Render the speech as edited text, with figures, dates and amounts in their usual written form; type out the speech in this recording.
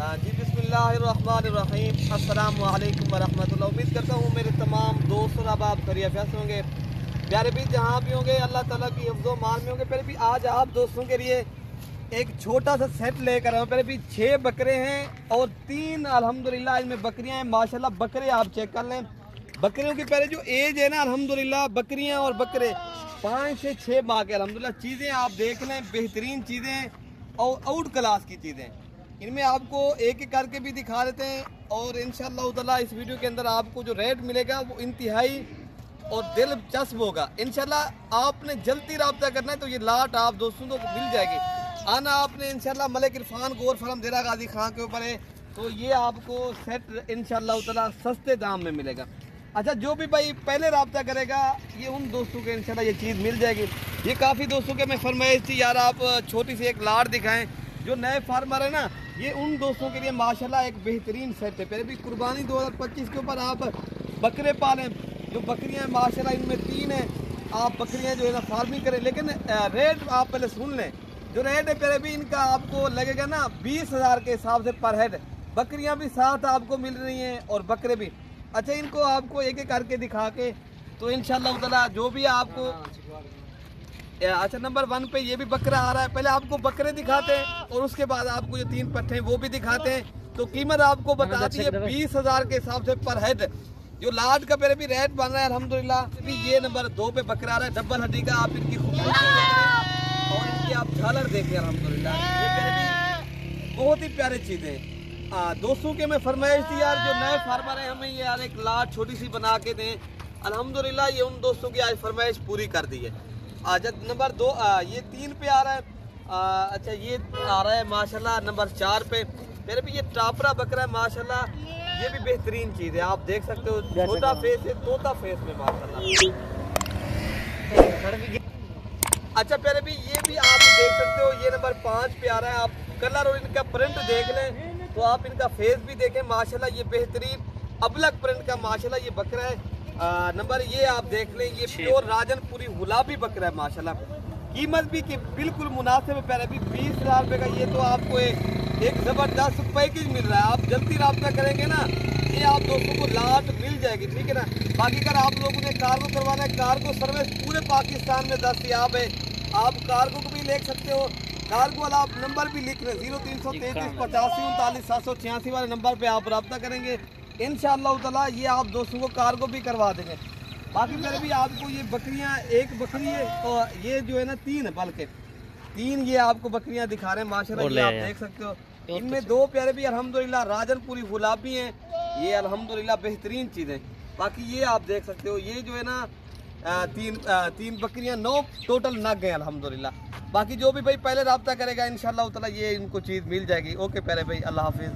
जी बिस्मिल्लाहिर्रहमानिर्रहीम अस्सलाम वालेकुम वरहमतुल्लाह। उम्मीद करता हूँ मेरे तमाम दोस्त और आप खैरियत से होंगे। प्यारे भी जहाँ भी होंगे अल्लाह ताला की हिफ्ज़ो मान में होंगे। पहले भी आज आप दोस्तों के लिए एक छोटा सा सेट लेकर आया हूँ। पहले भी 6 बकरे हैं और 3 अल्हम्दुलिल्लाह इनमें बकरियाँ हैं। माशाल्लाह बकरे आप चेक कर लें। बकरियों की पहले जो एज है ना अल्हम्दुलिल्लाह, बकरियाँ और बकरे 5 से 6 माह के अल्हम्दुलिल्लाह। चीज़ें आप देख लें, बेहतरीन चीज़ें और आउट क्लास की चीज़ें। इनमें आपको एक एक करके भी दिखा देते हैं और इंशाअल्लाह ताला इस वीडियो के अंदर आपको जो रेट मिलेगा वो इंतहाई और दिलचस्प होगा। इंशाअल्लाह आपने जल्दी रब्ता करना है तो ये लाट आप दोस्तों को मिल जाएगी। आना आपने इंशाअल्लाह मलिक इरफान गोर फर्म देरा गाजी खां के ऊपर है, तो ये आपको सेट इंशाअल्लाह ताला सस्ते दाम में मिलेगा। अच्छा, जो भी भाई पहले रब्ता करेगा ये उन दोस्तों को इंशाअल्लाह ये चीज़ मिल जाएगी। ये काफ़ी दोस्तों के मैं फरमाइश थी यार आप छोटी सी एक लाट दिखाएं। जो नए फार्मर है ना, ये उन दोस्तों के लिए माशाल्लाह एक बेहतरीन सेट है। पहले भी कुर्बानी 2025 के ऊपर आप बकरे पालें। जो बकरियां माशाल्लाह इनमें 3 हैं। आप बकरियां जो है ना फार्मिंग करें, लेकिन रेट आप पहले सुन लें। जो रेट है पहले भी इनका आपको लगेगा ना 20,000 के हिसाब से पर हेड। बकरियां भी साथ आपको मिल रही हैं और बकरे भी। अच्छा, इनको आपको एक एक करके दिखा के तो इंशाअल्लाह ताला जो भी आपको अच्छा नंबर 1 पे ये भी बकरा आ रहा है। पहले आपको बकरे दिखाते हैं और उसके बाद आपको जो 3 पट्टे हैं वो भी दिखाते हैं। तो कीमत आपको बताती है 20,000 के हिसाब से पर हेड। जो लाट का पहले भी रेट बन रहा है अल्हम्दुलिल्लाह। ये नंबर 2 पे बकरा आ रहा है डबल हड्डी का। आप इनकी खूबसूरती और इनकी आप झालर देखें अल्हम्दुलिल्लाह। ये पहले भी बहुत ही प्यारी चीज़ें दोस्तों के मैं फरमाइश थी यार, जो नए फार्मर हैं हमें यार एक लाट छोटी सी बना के दें। अल्हम्दुलिल्लाह ये उन दोस्तों की आज फरमाइश पूरी कर दी है। अच्छा नंबर 2 ये 3 पे आ रहा है। अच्छा ये आ रहा है माशाल्लाह नंबर 4 पे। मेरे भी ये टापरा बकरा है माशाल्लाह। ये भी बेहतरीन चीज़ है, आप देख सकते हो। छोटा फेस है, तोता फेस में माशाल्लाह। अच्छा पहले भी ये भी आप देख सकते हो। ये नंबर 5 पे आ रहा है। आप कलर और इनका प्रिंट देख लें तो आप इनका फेस भी देखें माशाल्लाह। ये बेहतरीन अबलग प्रिंट का माशाल्लाह ये बकरा है। नंबर ये आप देख लें, ये प्योर राजनपुरी गुलाबी बकरा है माशाल्लाह। कीमत भी कि बिल्कुल मुनासिब है। पहले भी 20,000 रुपये का ये तो आपको एक ज़बरदस्त पैकेज मिल रहा है। आप जल्दी रब्ता करेंगे ना ये आप दोस्तों को लाट मिल जाएगी, ठीक है ना। बाकी अगर आप लोगों ने कार्गो करवाना है, कार्गो सर्विस पूरे पाकिस्तान में दस्तयाब है। आप कार्गो को भी ले सकते हो। कार्गो वाला आप नंबर भी लिख रहे 0333 85 39 786 वाले नंबर पर आप रब्ता करेंगे इंशाअल्लाह ताला। ये आप दोस्तों को कार्गो भी करवा देंगे। बाकी मेरे भी आपको ये बकरियां, एक बकरी है और ये जो है ना 3 है, बल्कि 3 ये आपको बकरियां दिखा रहे हैं माशाल्लाह। ये आप देख सकते हो। इनमें 2 प्यारे भी अल्हम्दुलिल्लाह राजनपुरी गुलाबी हैं। ये अल्हम्दुलिल्लाह बेहतरीन चीज़ें। बाकी ये आप देख सकते हो। ये जो है ना 3 बकरियां 9 टोटल नग हैं अल्हम्दुलिल्लाह। बाकी जो भी भाई पहले रब्ता करेगा इंशाअल्लाह ताला ये इनको चीज़ मिल जाएगी। ओके प्यारे भाई, अल्लाह हाफिज़।